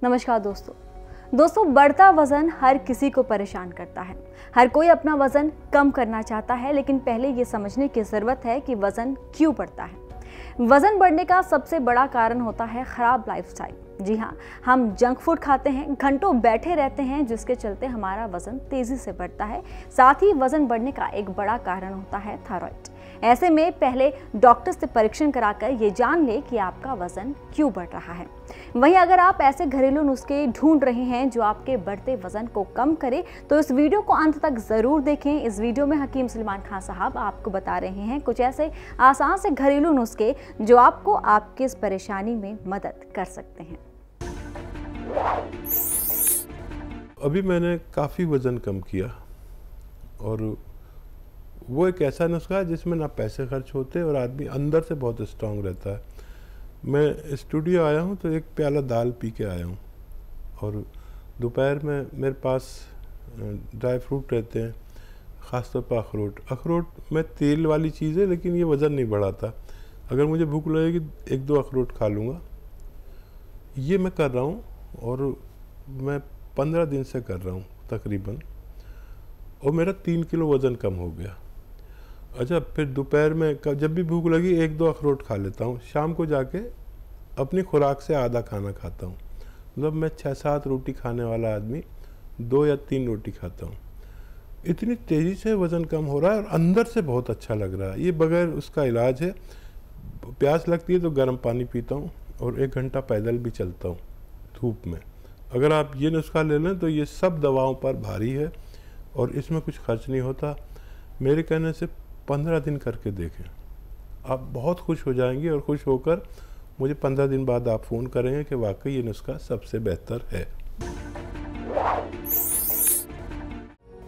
नमस्कार दोस्तों, बढ़ता वजन हर किसी को परेशान करता है। हर कोई अपना वजन कम करना चाहता है, लेकिन पहले ये समझने की ज़रूरत है कि वजन क्यों बढ़ता है। वजन बढ़ने का सबसे बड़ा कारण होता है खराब लाइफस्टाइल। जी हाँ, हम जंक फूड खाते हैं, घंटों बैठे रहते हैं, जिसके चलते हमारा वजन तेजी से बढ़ता है। साथ ही वजन बढ़ने का एक बड़ा कारण होता है थायराइड। ऐसे में पहले डॉक्टर से परीक्षण कराकर ये जान ले कि आपका वजन क्यों बढ़ रहा है। वहीं अगर आप ऐसे घरेलू नुस्खे ढूंढ रहे हैं जो आपके बढ़ते वजन को कम करे, तो इस वीडियो को अंत तक जरूर देखें। इस वीडियो में हकीम सुलेमान खान साहब आपको बता रहे हैं कुछ ऐसे आसान से घरेलू नुस्खे जो आपको आपकी इस परेशानी में मदद कर सकते हैं। अभी मैंने काफ़ी वज़न कम किया और वो एक ऐसा नुस्खा है जिसमें ना पैसे खर्च होते और आदमी अंदर से बहुत स्ट्रांग रहता है। मैं स्टूडियो आया हूँ तो एक प्याला दाल पी के आया हूँ और दोपहर में मेरे पास ड्राई फ्रूट रहते हैं, ख़ासतौर पर अखरोट में तेल वाली चीज़ है, लेकिन ये वज़न नहीं बढ़ाता। अगर मुझे भूख लगेगी 1-2 अखरोट खा लूँगा। ये मैं कर रहा हूँ और मैं 15 दिन से कर रहा हूँ तकरीबन, और मेरा 3 किलो वज़न कम हो गया। अच्छा, फिर दोपहर में जब भी भूख लगी 1-2 अखरोट खा लेता हूँ। शाम को जाके अपनी खुराक से आधा खाना खाता हूँ। मतलब मैं 6-7 रोटी खाने वाला आदमी 2 या 3 रोटी खाता हूँ। इतनी तेज़ी से वज़न कम हो रहा है और अंदर से बहुत अच्छा लग रहा है। ये बगैर उसका इलाज है। प्यास लगती है तो गर्म पानी पीता हूँ और 1 घंटा पैदल भी चलता हूँ धूप में। अगर आप ये नुस्खा ले लें तो ये सब दवाओं पर भारी है और इसमें कुछ खर्च नहीं होता। मेरे कहने से 15 दिन करके देखें, आप बहुत खुश हो जाएंगे और खुश होकर मुझे 15 दिन बाद आप फ़ोन करेंगे कि वाकई ये नुस्खा सबसे बेहतर है।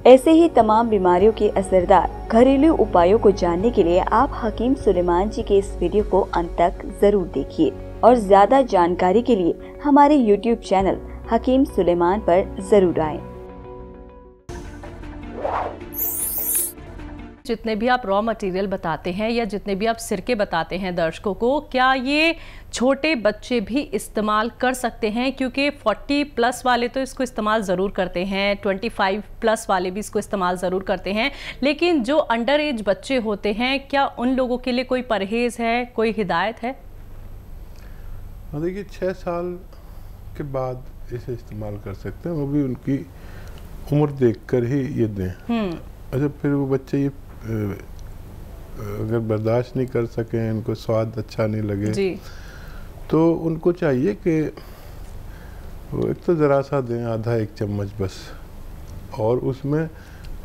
ऐसे ही तमाम बीमारियों के असरदार घरेलू उपायों को जानने के लिए आप हकीम सुलेमान जी के इस वीडियो को अंत तक जरूर देखिए और ज्यादा जानकारी के लिए हमारे YouTube चैनल हकीम सुलेमान पर जरूर आएं। जितने भी आप रॉ मटेरियल बताते हैं या जितने भी आप सिरके बताते हैं दर्शकों को, क्या ये छोटे बच्चे भी इस्तेमाल कर सकते हैं? क्योंकि 40+ वाले तो इसको इस्तेमाल ज़रूर करते हैं, 25+ वाले भी इसको इस्तेमाल ज़रूर करते हैं, लेकिन जो अंडर एज बच्चे होते हैं, क्या उन लोगों के लिए कोई परहेज़ है, कोई हिदायत है? देखिए, 6 साल के बाद इसे इस्तेमाल कर सकते हैं, वो भी उनकी उम्र देखकर ही ये दें। अच्छा, फिर वो बच्चे ये अगर बर्दाश्त नहीं कर सकें, इनको स्वाद अच्छा नहीं लगे जी, तो उनको चाहिए कि वो एक तो ज़रा सा दें, आधा 1 चम्मच बस, और उसमें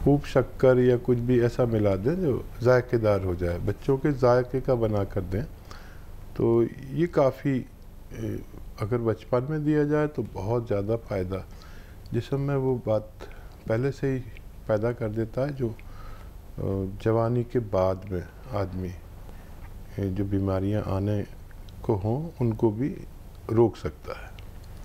खूब शक्कर या कुछ भी ऐसा मिला दें जो जायकेदार हो जाए, बच्चों के जायके का बना कर दें। तो ये काफ़ी अगर बचपन में दिया जाए तो बहुत ज़्यादा फ़ायदा जिसम में वो बात पहले से ही पैदा कर देता है जो जवानी के बाद में आदमी जो बीमारियां आने को हों उनको भी रोक सकता है।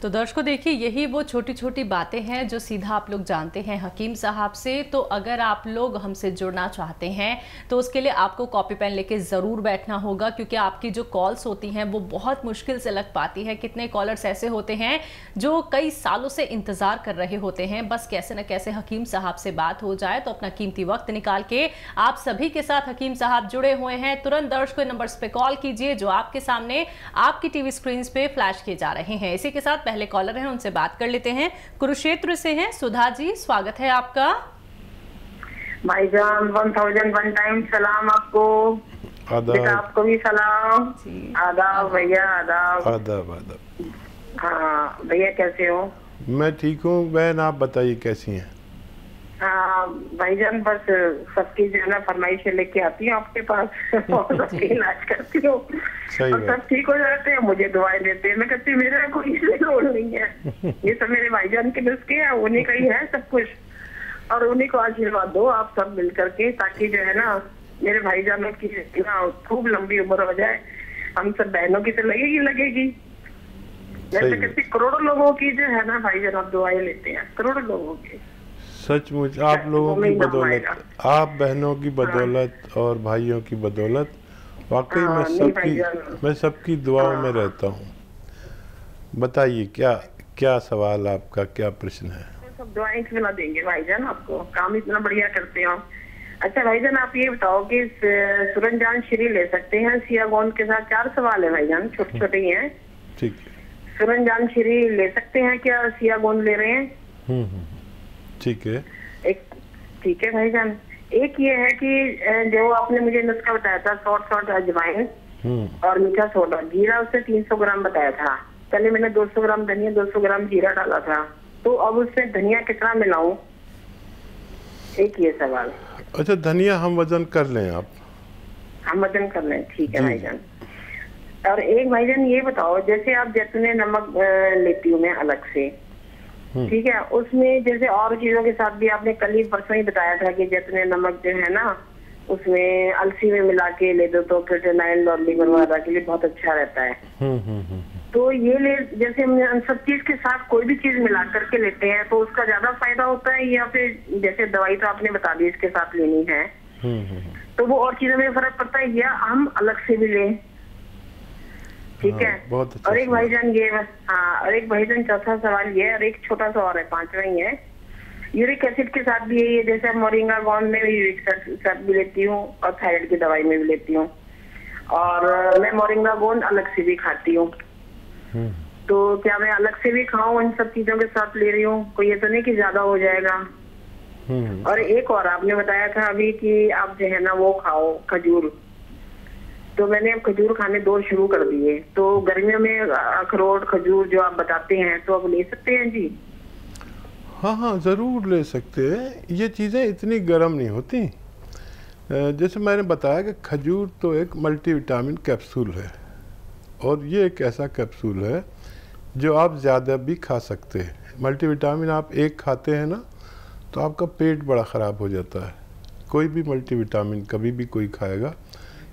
तो दर्शकों देखिए, यही वो छोटी छोटी बातें हैं जो सीधा आप लोग जानते हैं हकीम साहब से। तो अगर आप लोग हमसे जुड़ना चाहते हैं तो उसके लिए आपको कॉपी पेन लेके ज़रूर बैठना होगा, क्योंकि आपकी जो कॉल्स होती हैं वो बहुत मुश्किल से लग पाती है। कितने कॉलर्स ऐसे होते हैं जो कई सालों से इंतज़ार कर रहे होते हैं, बस कैसे न कैसे हकीम साहब से बात हो जाए। तो अपना कीमती वक्त निकाल के आप सभी के साथ हकीम साहब जुड़े हुए हैं। तुरंत दर्शकों नंबर्स पे कॉल कीजिए जो आपके सामने आपकी टीवी स्क्रीन पे फ्लैश किए जा रहे हैं। इसी के साथ पहले कॉलर हैं, उनसे बात कर लेते हैं। कुरुक्षेत्र से हैं सुधा जी, स्वागत है आपका। भाईजान 1001 टाइम सलाम आपको। बेटा आपको भी सलाम। आदाब भैया, आदाब। आदाब। हाँ भैया, कैसे हो? मैं ठीक हूँ बहन, आप बताइए कैसी हैं? हाँ भाईजान, बस सबकी जो है ना फरमाइशें लेके आती हूँ आपके पास और सबकी इलाज करती हूँ और सब ठीक हो जाते हैं, मुझे दुआएं देते हैं। मैं कहती हूँ मेरा कोई रोल नहीं है, ये सब मेरे भाईजान के नुस्खे हैं, उन्हीं का ही है सब कुछ, और उन्हीं को आशीर्वाद दो आप सब मिल करके, ताकि जो है ना मेरे भाईजानों की ना खूब लंबी उम्र हो जाए। हम सब बहनों की तो लगेगी। जैसे कहती करोड़ों लोगों की जो है ना भाईजान आप दुआएं लेते हैं, करोड़ों लोगों की। सचमुच आप लोगों की बदौलत, आप बहनों की बदौलत और भाइयों की बदौलत वाकई मैं सबकी दुआओं में रहता हूँ। बताइए क्या क्या सवाल आपका, क्या प्रश्न है? सब दवाएं खिला देंगे भाईजान, आपको काम इतना बढ़िया करते हो। अच्छा भाईजान, आप ये बताओ कि सुरनजान श्री ले सकते हैं सियागोन के साथ? 4 सवाल है भाईजान, छोटे छोटे ही हैं। ठीक है। सुरनजान श्री ले सकते हैं क्या? सियागोन ले रहे हैं? ठीक है। एक ठीक है भाईजान। एक ये है कि जो आपने मुझे नुस्खा बताया था, शॉर्ट अजवाइन और मीठा सोडा, जीरा उससे 300 ग्राम बताया था। पहले मैंने 200 ग्राम धनिया, 200 ग्राम जीरा डाला था, तो अब उसमें धनिया कितना मिलाऊं? एक ये सवाल। अच्छा, धनिया हम वजन कर लें, हम वजन कर लें, ठीक है भाईजान। और एक भाईजान ये बताओ, जैसे आप जैतून नमक लेती हूँ मैं अलग से, ठीक है, उसमें जैसे और चीजों के साथ भी आपने कल ही परसों ही बताया था कि जैतून नमक जो है ना, उसमें अलसी में मिला के ले दो तो क्रिएटिनिन और लीवर वगैरह के लिए बहुत अच्छा रहता है। तो ये ले, जैसे हम सब चीज के साथ कोई भी चीज मिला करके लेते हैं तो उसका ज्यादा फायदा होता है, या फिर जैसे दवाई तो आपने बता दी इसके साथ लेनी है, तो वो और चीजों में फर्क पड़ता है, या हम अलग से भी लें? ठीक है। बहुत अच्छा। और एक भाईजान ये, हाँ, और एक भाईजान चौथा सवाल ये, और एक छोटा सा और है, 5वां ही है। यूरिक एसिड के साथ भी यही है, जैसे मोरिंगा गोंद में भी यूरिक एसिड भी लेती हूँ और थायराइड की दवाई में भी लेती हूँ, और मैं मोरिंगा गोंद अलग से भी खाती हूँ। तो क्या मैं अलग से भी खाऊं इन सब चीजों के साथ ले रही हूँ? कोई ये तो नहीं कि ज्यादा हो जाएगा? और एक और आपने बताया था अभी कि आप जो है ना वो खाओ खजूर, तो मैंने अब खजूर खाने 2 शुरू कर दिए। तो गर्मियों में अखरोट खजूर जो आप बताते हैं, तो अब ले सकते हैं जी? हाँ, ज़रूर ले सकते हैं। ये चीज़ें इतनी गर्म नहीं होती। जैसे मैंने बताया कि खजूर तो एक मल्टीविटामिन कैप्सूल है, और ये एक ऐसा कैप्सूल है जो आप ज़्यादा भी खा सकते हैं। मल्टीविटामिन आप एक खाते हैं ना, तो आपका पेट बड़ा ख़राब हो जाता है। कोई भी मल्टीविटामिन कभी भी कोई खाएगा,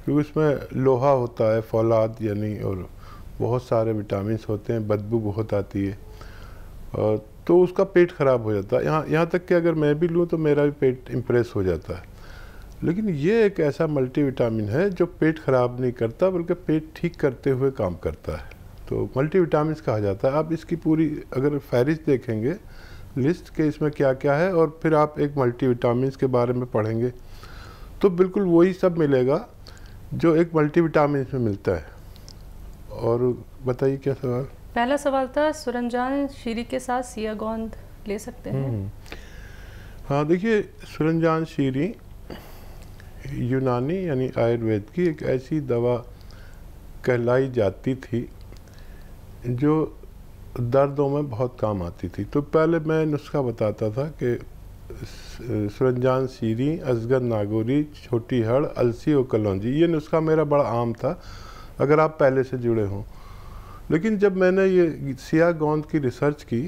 क्योंकि उसमें लोहा होता है, फौलाद यानी, और बहुत सारे विटामिन्स होते हैं, बदबू बहुत आती है, और तो उसका पेट ख़राब हो जाता है। यहाँ तक कि अगर मैं भी लूँ तो मेरा भी पेट इम्प्रेस हो जाता है। लेकिन ये एक ऐसा मल्टीविटामिन है जो पेट ख़राब नहीं करता, बल्कि पेट ठीक करते हुए काम करता है। तो मल्टीविटामिन्स कहा जाता है। आप इसकी पूरी अगर फहरिस्त देखेंगे, लिस्ट के इसमें क्या क्या है, और फिर आप एक मल्टीविटामिन्स के बारे में पढ़ेंगे, तो बिल्कुल वही सब मिलेगा जो एक मल्टीविटामिन्स में मिलता है। और बताइए क्या सवाल? पहला सवाल था सुरनजान शीरी के साथ सियागोंद ले सकते हैं? हाँ, देखिए, सुरनजान शीरी यूनानी यानी आयुर्वेद की एक ऐसी दवा कहलाई जाती थी जो दर्दों में बहुत काम आती थी। तो पहले मैं नुस्खा बताता था कि सुरनजान शीरी, अजगर नागौरी, छोटी हड़, अलसी और कलौंजी, ये नुस्खा मेरा बड़ा आम था अगर आप पहले से जुड़े हों। लेकिन जब मैंने ये सियागोंद की रिसर्च की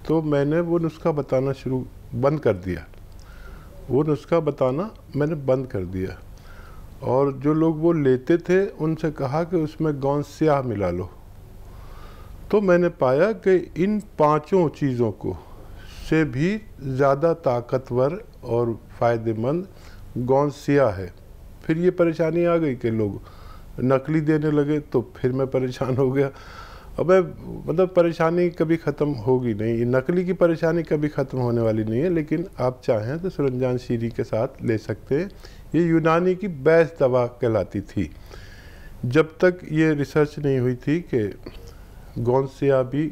तो मैंने वो नुस्खा बताना बंद कर दिया। वो नुस्खा बताना मैंने बंद कर दिया, और जो लोग वो लेते थे उनसे कहा कि उसमें गोंद स्याह मिला लो। तो मैंने पाया कि इन 5 चीज़ों को से भी ज़्यादा ताकतवर और फ़ायदेमंद गोंद स्याह है। फिर ये परेशानी आ गई कि लोग नकली देने लगे, तो फिर मैं परेशान हो गया। अब मतलब परेशानी कभी ख़त्म होगी नहीं, नकली की परेशानी कभी ख़त्म होने वाली नहीं है। लेकिन आप चाहें तो सुरनजान शीरी के साथ ले सकते हैं। ये यूनानी की बेस्ट दवा कहलाती थी जब तक ये रिसर्च नहीं हुई थी कि गोंद स्याह भी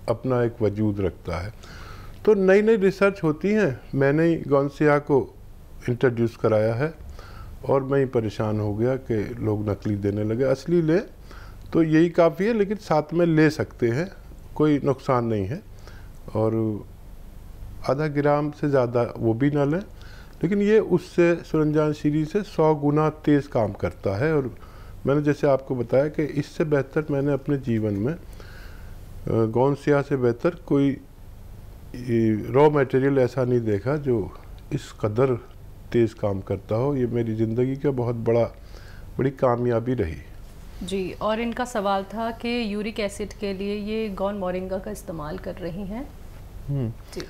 अपना एक वजूद रखता है। तो नई नई रिसर्च होती हैं। मैंने ही गोंद स्याह को इंट्रोड्यूस कराया है, और मैं ही परेशान हो गया कि लोग नकली देने लगे। असली ले तो यही काफ़ी है, लेकिन साथ में ले सकते हैं, कोई नुकसान नहीं है। और आधा ग्राम से ज़्यादा वो भी ना लें, लेकिन ये उससे सुरनजान शीरी से 100 गुना तेज़ काम करता है। और मैंने जैसे आपको बताया कि इससे बेहतर मैंने अपने जीवन में गोंद स्याह से बेहतर कोई रॉ मटेरियल ऐसा नहीं देखा जो इस कदर तेज़ काम करता हो। ये मेरी ज़िंदगी का बहुत बड़ी कामयाबी रही जी। और इनका सवाल था कि यूरिक एसिड के लिए ये गोंद मोरिंगा का इस्तेमाल कर रही हैं जी।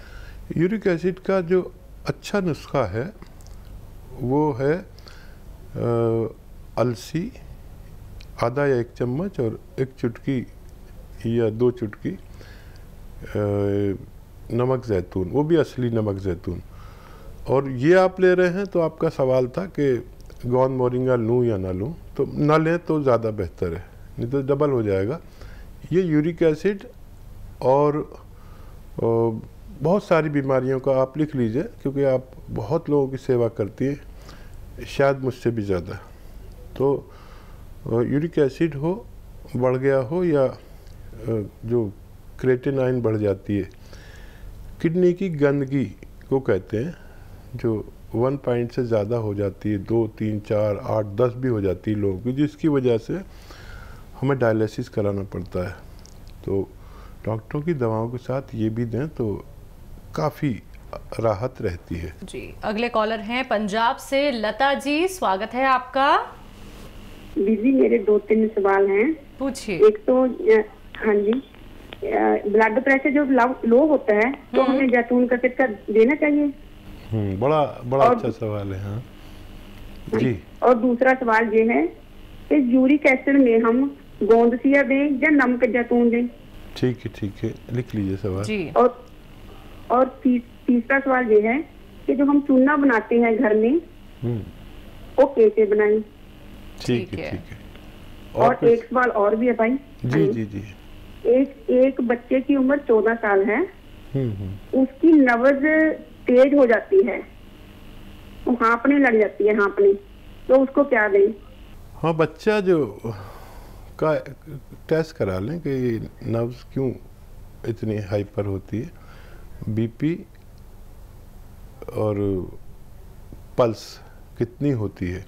यूरिक एसिड का जो अच्छा नुस्खा है वो है अलसी आधा या 1 चम्मच और 1 चुटकी या 2 चुटकी नमक ज़ैतून, वो भी असली नमक ज़ैतून। और ये आप ले रहे हैं तो आपका सवाल था कि गौन मोरिंगा लूँ या ना लूँ, तो ना लें तो ज़्यादा बेहतर है, नहीं तो डबल हो जाएगा। ये यूरिक एसिड और बहुत सारी बीमारियों का आप लिख लीजिए, क्योंकि आप बहुत लोगों की सेवा करती है, शायद मुझसे भी ज़्यादा। तो यूरिक एसिड हो, बढ़ गया हो, या जो क्रेटिनाइन बढ़ जाती है, किडनी की गंदगी को कहते हैं, जो 1 पॉइंट से ज़्यादा हो जाती है, 2, 3, 4, 8, 10 भी हो जाती है लोगों की, जिसकी वजह से हमें डायलिसिस कराना पड़ता है। तो डॉक्टरों की दवाओं के साथ ये भी दें तो काफ़ी राहत रहती है। जी, अगले कॉलर हैं पंजाब से लता जी, स्वागत है आपका। दीदी मेरे 2-3 सवाल हैं। पूछिए। एक तो हाँ जी, ब्लड प्रेशर जो लो होता है तो हमें जैतून का सिरका देना चाहिए? बड़ा अच्छा सवाल है। हाँ जी। और दूसरा सवाल ये है कि यूरिक एसिड में हम गोंदसिया दें या नमक जैतून दें? ठीक है, लिख लीजिए सवाल जी। और तीसरा सवाल ये है कि जो हम चूना बनाते हैं घर में वो कैसे बनाएं? ठीक है। और एक सवाल और भी है भाई। जी। एक बच्चे की उम्र 14 साल है, उसकी नब्ज तेज हो जाती है, वो हाँफने लग जाती है, तो उसको क्या दें? हाँ, बच्चा जो का टेस्ट करा लें कि नब्ज क्यों इतनी हाइपर होती है, बीपी और पल्स कितनी होती है।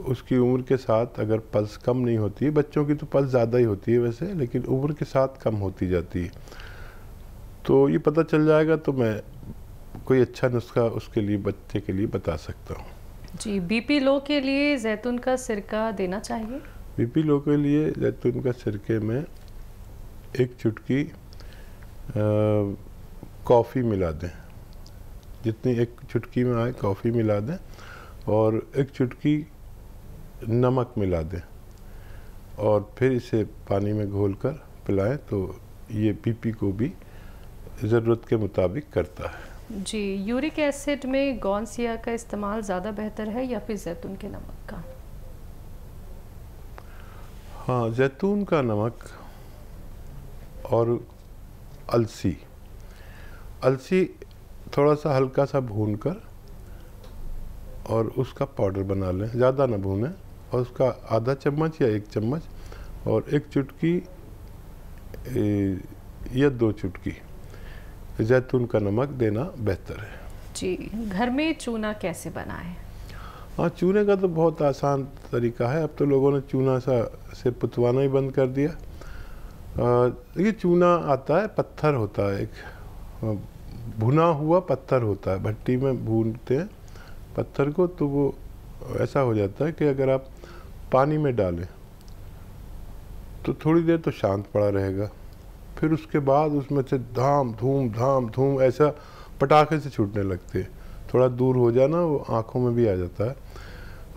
उसकी उम्र के साथ अगर पल्स कम नहीं होती है, बच्चों की तो पल्स ज़्यादा ही होती है वैसे, लेकिन उम्र के साथ कम होती जाती है, तो ये पता चल जाएगा, तो मैं कोई अच्छा नुस्खा उसके लिए, बच्चे के लिए बता सकता हूँ। जी, बीपी लो के लिए जैतून का सिरका देना चाहिए? बीपी लो के लिए जैतून का सिरके में 1 चुटकी कॉफ़ी मिला दें, जितनी 1 चुटकी में आए कॉफ़ी मिला दें, और 1 चुटकी नमक मिला दें, और फिर इसे पानी में घोलकर पिलाएं, तो ये बीपी को भी ज़रूरत के मुताबिक करता है। जी, यूरिक एसिड में गौनसिया का इस्तेमाल ज़्यादा बेहतर है या फिर जैतून के नमक का? हाँ, जैतून का नमक और अलसी थोड़ा सा हल्का सा भूनकर और उसका पाउडर बना लें, ज़्यादा ना भूनें, और उसका आधा चम्मच या 1 चम्मच और 1 चुटकी या 2 चुटकी जैतून का नमक देना बेहतर है। जी, घर में चूना कैसे बनाएं? हाँ, चूने का तो बहुत आसान तरीका है, अब तो लोगों ने चूना से पुतवाना ही बंद कर दिया। ये चूना आता है, पत्थर होता है, एक भुना हुआ पत्थर होता है, भट्टी में भूनते हैं पत्थर को, तो वो ऐसा हो जाता है कि अगर आप पानी में डालें तो थोड़ी देर तो शांत पड़ा रहेगा, फिर उसके बाद उसमें से धाम धूम ऐसा पटाखे से छूटने लगते हैं, थोड़ा दूर हो जाना वो आँखों में भी आ जाता है।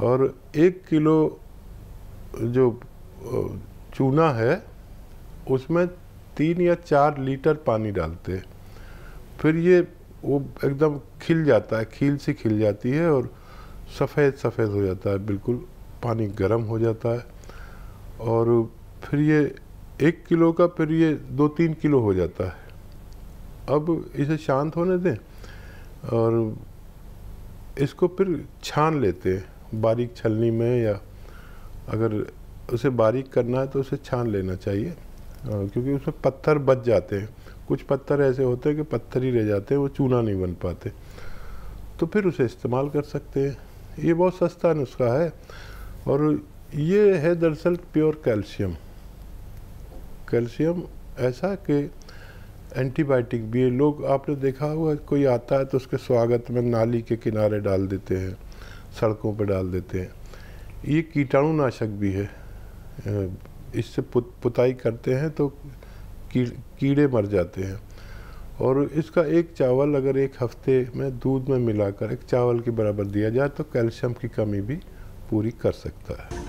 और 1 किलो जो चूना है उसमें 3 या 4 लीटर पानी डालते हैं, फिर ये वो एकदम खिल जाता है, खील सी खिल जाती है और सफ़ेद हो जाता है, बिल्कुल पानी गर्म हो जाता है, और फिर ये 1 किलो का फिर ये 2-3 किलो हो जाता है। अब इसे शांत होने दें और इसको फिर छान लेते हैं बारीक छलनी में, या अगर उसे बारीक करना है तो उसे छान लेना चाहिए, क्योंकि उसमें पत्थर बच जाते हैं, कुछ पत्थर ऐसे होते हैं कि पत्थर ही रह जाते हैं, वो चूना नहीं बन पाते, तो फिर उसे इस्तेमाल कर सकते हैं। ये बहुत सस्ता नुस्खा है, और ये है दरअसल प्योर कैल्शियम ऐसा कि एंटीबायोटिक भी है। लोग, आपने देखा होगा, कोई आता है तो उसके स्वागत में नाली के किनारे डाल देते हैं, सड़कों पर डाल देते हैं, ये कीटाणुनाशक भी है, इससे पुताई करते हैं तो कीड़े मर जाते हैं। और इसका 1 चावल अगर 1 हफ्ते में दूध में मिलाकर 1 चावल के बराबर दिया जाए तो कैल्शियम की कमी भी पूरी कर सकता है।